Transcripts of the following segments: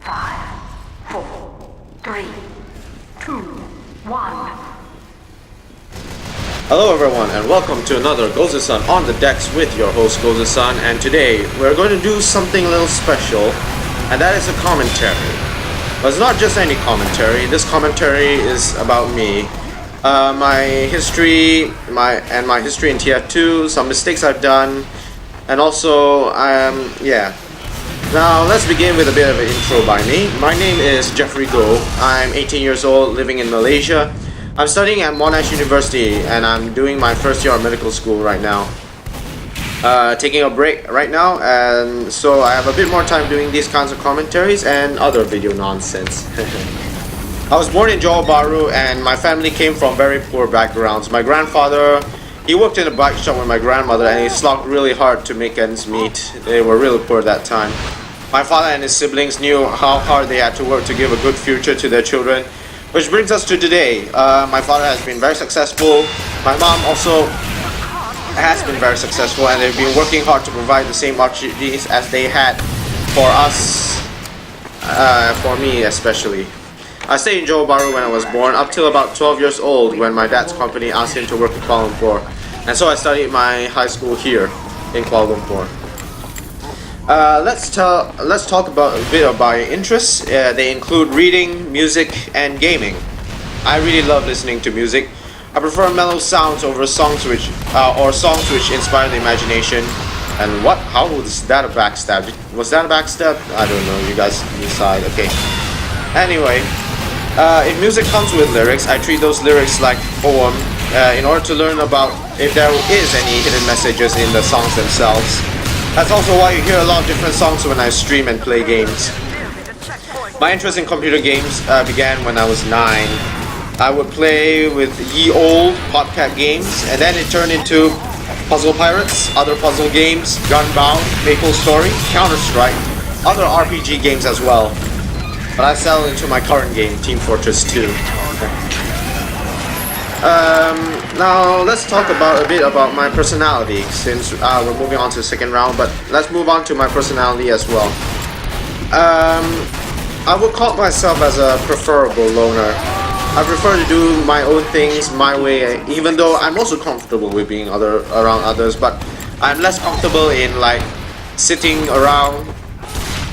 5, 4, 3, 2, 1. Hello everyone and welcome to another Gozu-san on the decks with your host Gozu-san, and today we're going to do something a little special, and that is a commentary. But it's not just any commentary. This commentary is about me, my history in TF2, some mistakes I've done, and also Now let's begin with a bit of an intro by me. My name is Jeffrey Goh. I'm 18 years old, living in Malaysia. I'm studying at Monash University and I'm doing my first year of medical school right now. Taking a break right now, and so I have a bit more time doing these kinds of commentaries and other video nonsense. I was born in Johor Bahru and my family came from very poor backgrounds. My grandfather, he worked in a bike shop with my grandmother and he slogged really hard to make ends meet. They were really poor at that time. My father and his siblings knew how hard they had to work to give a good future to their children. Which brings us to today. My father has been very successful. My mom also has been very successful, and they've been working hard to provide the same opportunities as they had for us, for me especially. I stayed in Johor Bahru when I was born, up till about 12 years old when my dad's company asked him to work in Kuala Lumpur. And so I studied my high school here in Kuala Lumpur. Let's talk about a bit of my interests. They include reading, music, and gaming. I really love listening to music. I prefer mellow sounds over songs which inspire the imagination. And what? How was that a backstab? Was that a backstab? I don't know. You guys decide. Okay. Anyway, if music comes with lyrics, I treat those lyrics like poem in order to learn about if there is any hidden messages in the songs themselves. That's also why you hear a lot of different songs when I stream and play games. My interest in computer games began when I was 9. I would play with ye old PopCat games, and then it turned into Puzzle Pirates, other puzzle games, Gunbound, Maple Story, Counter-Strike, other RPG games as well. But I settled into my current game, Team Fortress 2. Now let's talk a bit about my personality, since we're moving on to the second round, but let's move on to my personality as well. I would call myself as a preferable loner. I prefer to do my own things my way, even though I'm also comfortable with being around others, but I'm less comfortable in like sitting around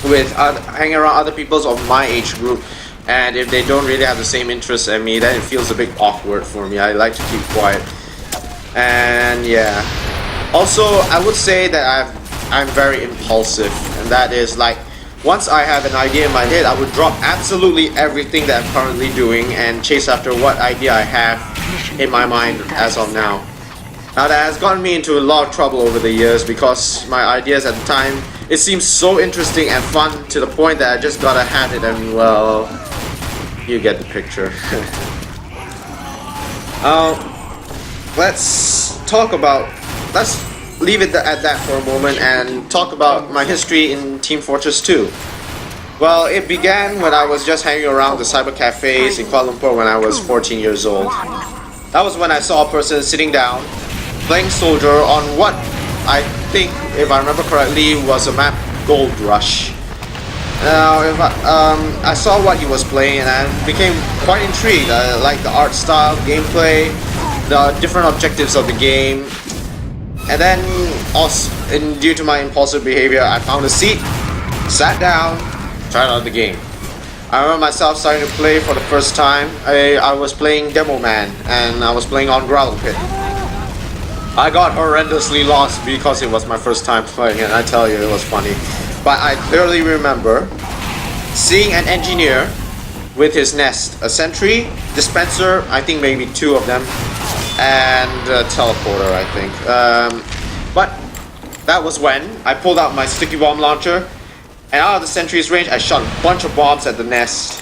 with hanging around other people of my age group. And if they don't really have the same interests as me, then it feels a bit awkward for me. I like to keep quiet. And yeah. Also, I would say that I'm very impulsive. And that is like, once I have an idea in my head, I would drop absolutely everything that I'm currently doing and chase after what idea I have in my mind as of now. Now that has gotten me into a lot of trouble over the years because my ideas at the time, it seems so interesting and fun to the point that I just gotta have it, and well, you get the picture. Let's leave it at that for a moment and talk about my history in Team Fortress 2. Well, it began when I was just hanging around the cyber cafes in Kuala Lumpur when I was 14 years old. That was when I saw a person sitting down, playing soldier on what I think, if I remember correctly, was a map Gold Rush. Now, I saw what he was playing and I became quite intrigued. I liked the art style, gameplay, the different objectives of the game. And then, also, due to my impulsive behavior, I found a seat, sat down, tried out the game. I remember myself starting to play for the first time. I was playing Demo Man and I was playing on Gravel Pit. I got horrendously lost because it was my first time playing, and I tell you, it was funny. But I clearly remember seeing an engineer with his nest, a sentry, dispenser, I think maybe 2 of them, and a teleporter, I think. But that was when I pulled out my sticky bomb launcher, and out of the sentry's range, I shot a bunch of bombs at the nest.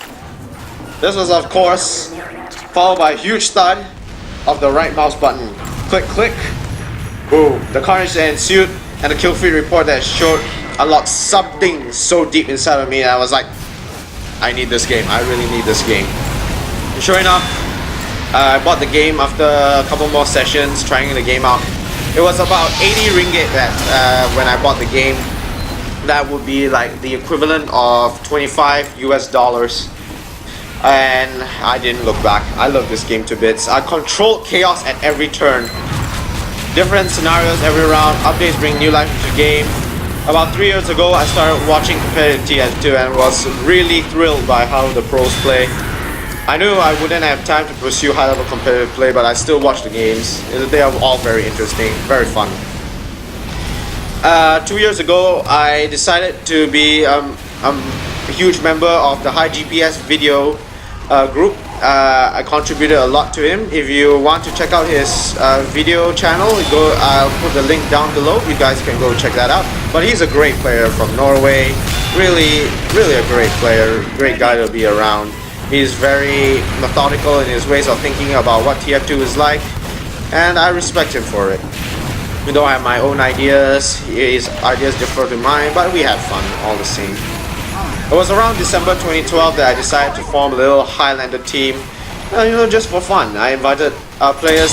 This was, of course, followed by a huge thud of the right mouse button. Click, click. Boom. The carnage that ensued and the kill feed report that showed unlocked something so deep inside of me, and I was like, I need this game. I really need this game. And sure enough, I bought the game after a couple more sessions trying the game out. It was about 80 ringgit when I bought the game. That would be like the equivalent of 25 US dollars. And I didn't look back. I love this game to bits. I controlled chaos at every turn. Different scenarios every round. Updates bring new life into the game. About 3 years ago, I started watching competitive TF2 and was really thrilled by how the pros play. I knew I wouldn't have time to pursue high-level competitive play, but I still watch the games. They are all very interesting, very fun. 2 years ago, I decided to be a huge member of the High GPS video group. I contributed a lot to him. If you want to check out his video channel, I'll put the link down below. You guys can go check that out. But he's a great player from Norway. Really a great player. Great guy to be around. He's very methodical in his ways of thinking about what TF2 is like, and I respect him for it. We don't have my own ideas. His ideas differ to mine, but we have fun all the same. It was around December 2012 that I decided to form a little Highlander team, just for fun. I invited players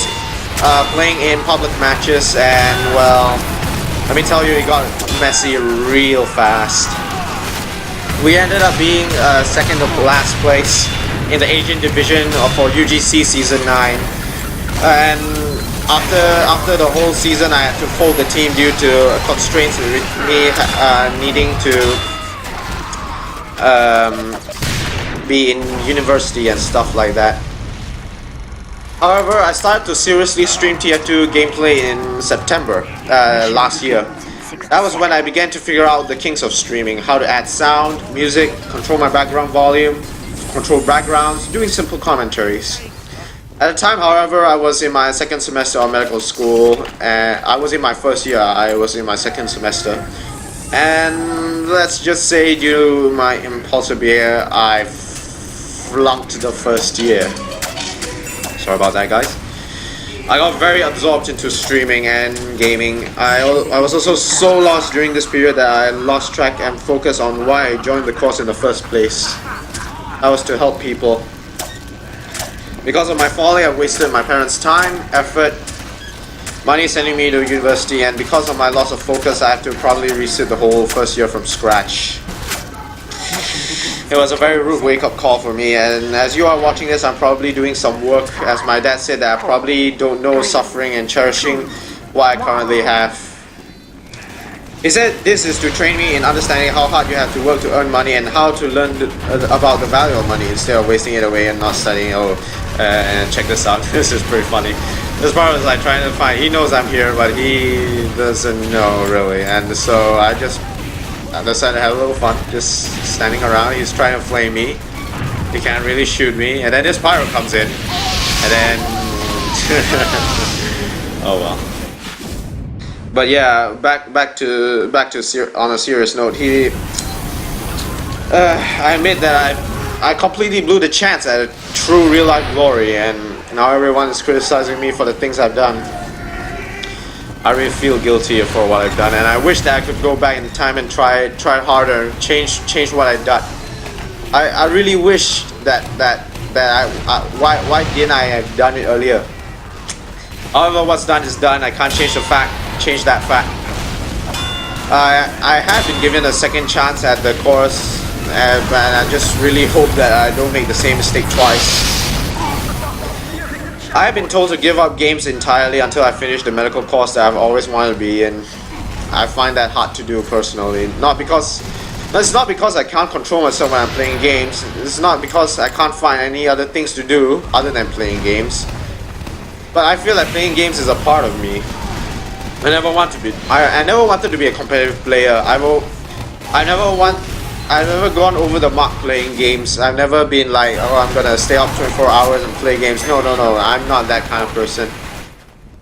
playing in public matches, and well, let me tell you, it got messy real fast. We ended up being second to last place in the Asian division for UGC Season 9, and after the whole season, I had to fold the team due to constraints with me needing to be in university and stuff like that. However, I started to seriously stream TF2 gameplay in September last year. That was when I began to figure out the kinks of streaming, how to add sound, music, control my background volume, control backgrounds, doing simple commentaries. At the time, however, I was in my second semester of medical school, and I was in my first year, I was in my second semester. And let's just say, due to my impulsive behavior, I flunked the first year. Sorry about that, guys. I got very absorbed into streaming and gaming. I was also so lost during this period that I lost track and focus on why I joined the course in the first place. That was to help people. Because of my folly, I wasted my parents' time, effort, money sending me to university, and because of my loss of focus, I have to probably reset the whole first year from scratch. It was a very rude wake-up call for me, and as you are watching this, I'm probably doing some work. As my dad said, that I probably don't know suffering and cherishing what I currently have. He said this is to train me in understanding how hard you have to work to earn money and how to learn about the value of money instead of wasting it away and not studying. And check this out. This is pretty funny. This part was like trying to find. He knows I'm here, but he doesn't know really. And so I just decided to have a little fun, just standing around. He's trying to flame me. He can't really shoot me. And then this pyro comes in, and then oh well. But yeah, back to on a serious note. I admit that I completely blew the chance at a true real life glory, and now everyone is criticizing me for the things I've done. I really feel guilty for what I've done, and I wish that I could go back in time and try harder, change what I've done. I really wish that why didn't I have done it earlier? However, what's done is done. I can't change that fact. I have been given a second chance at the course, and I just really hope that I don't make the same mistake twice. I have been told to give up games entirely until I finish the medical course that I've always wanted to be in. I find that hard to do personally. It's not because I can't control myself when I'm playing games. It's not because I can't find any other things to do other than playing games. But I feel like playing games is a part of me. I never wanted to be a competitive player. I've never gone over the mark playing games. I've never been like, oh, I'm gonna stay up 24 hours and play games. No, I'm not that kind of person.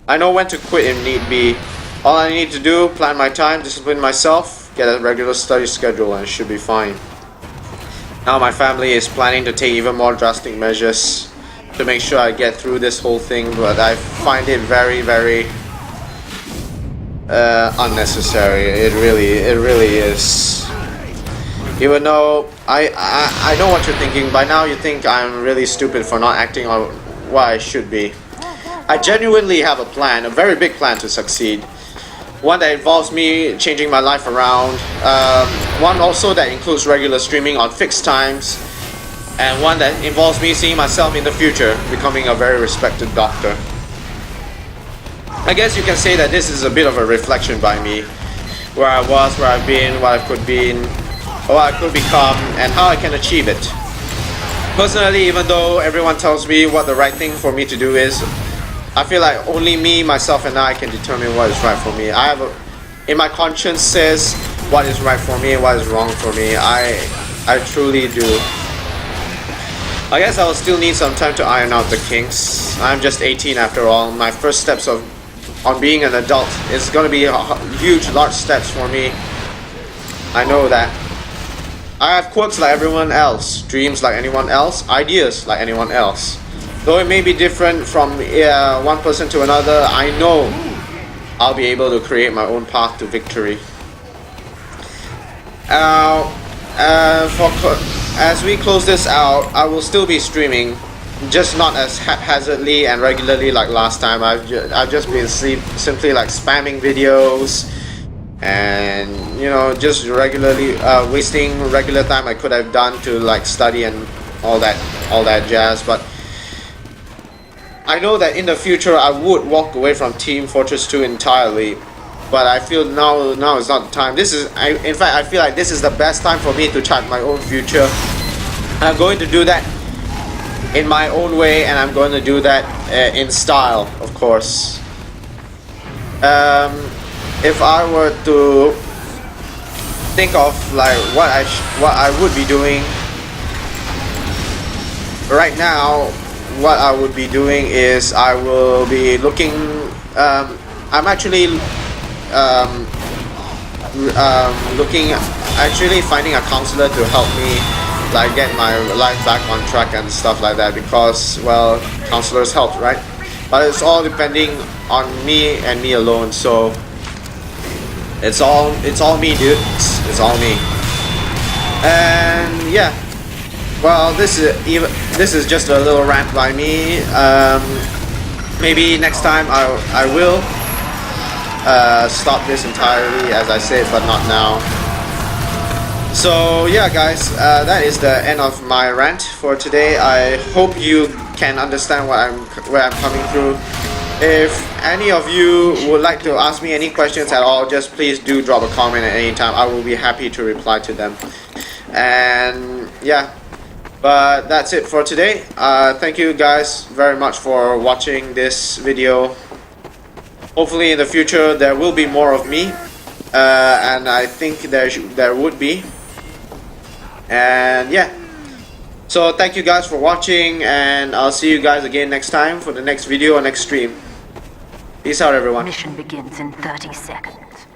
I know when to quit if need be. All I need to do, plan my time, discipline myself, get a regular study schedule, and it should be fine. Now my family is planning to take even more drastic measures to make sure I get through this whole thing, but I find it very, very unnecessary. It really is. Even though I know what you're thinking. By now you think I'm really stupid for not acting on what I should be. I genuinely have a plan, a very big plan to succeed. one that involves me changing my life around, one also that includes regular streaming on fixed times, and one that involves me seeing myself in the future becoming a very respected doctor. I guess you can say that this is a bit of a reflection by me, where I was, where I've been, what I could be, what I could become, and how I can achieve it. Personally, even though everyone tells me what the right thing for me to do is, I feel like only me, myself, and I can determine what is right for me. In my conscience says what is right for me and what is wrong for me. I truly do. I guess I will still need some time to iron out the kinks. I'm just 18 after all. My first steps on being an adult is gonna be huge, large steps for me. I know that. I have quirks like everyone else, dreams like anyone else, ideas like anyone else. Though it may be different from one person to another, I know I'll be able to create my own path to victory. As we close this out, I will still be streaming, just not as haphazardly and regularly like last time. I've just been simply like spamming videos, and you know, just regularly wasting regular time I could have done to like study and all that jazz. But I know that in the future I would walk away from Team Fortress 2 entirely, but I feel now is not the time. In fact, I feel like this is the best time for me to chart my own future. I'm going to do that in my own way, and I'm going to do that in style, of course. If I were to think of like what I would be doing right now, what I would be doing is I will be looking. I'm actually actually finding a counselor to help me like get my life back on track and stuff like that, because well, counselors help, right? But it's all depending on me and me alone. So it's all me, dude. It's all me. And yeah. Well, this is just a little rant by me. Maybe next time I will stop this entirely, as I said, but not now. So yeah, guys, that is the end of my rant for today. I hope you can understand where I'm coming through. If any of you would like to ask me any questions at all, just please do drop a comment at any time. I will be happy to reply to them. And yeah. But that's it for today. Thank you guys very much for watching this video. Hopefully in the future there will be more of me, and I think there would be. And yeah, so thank you guys for watching, and I'll see you guys again next time for the next video or next stream. Peace out, everyone. Mission begins in 30 seconds.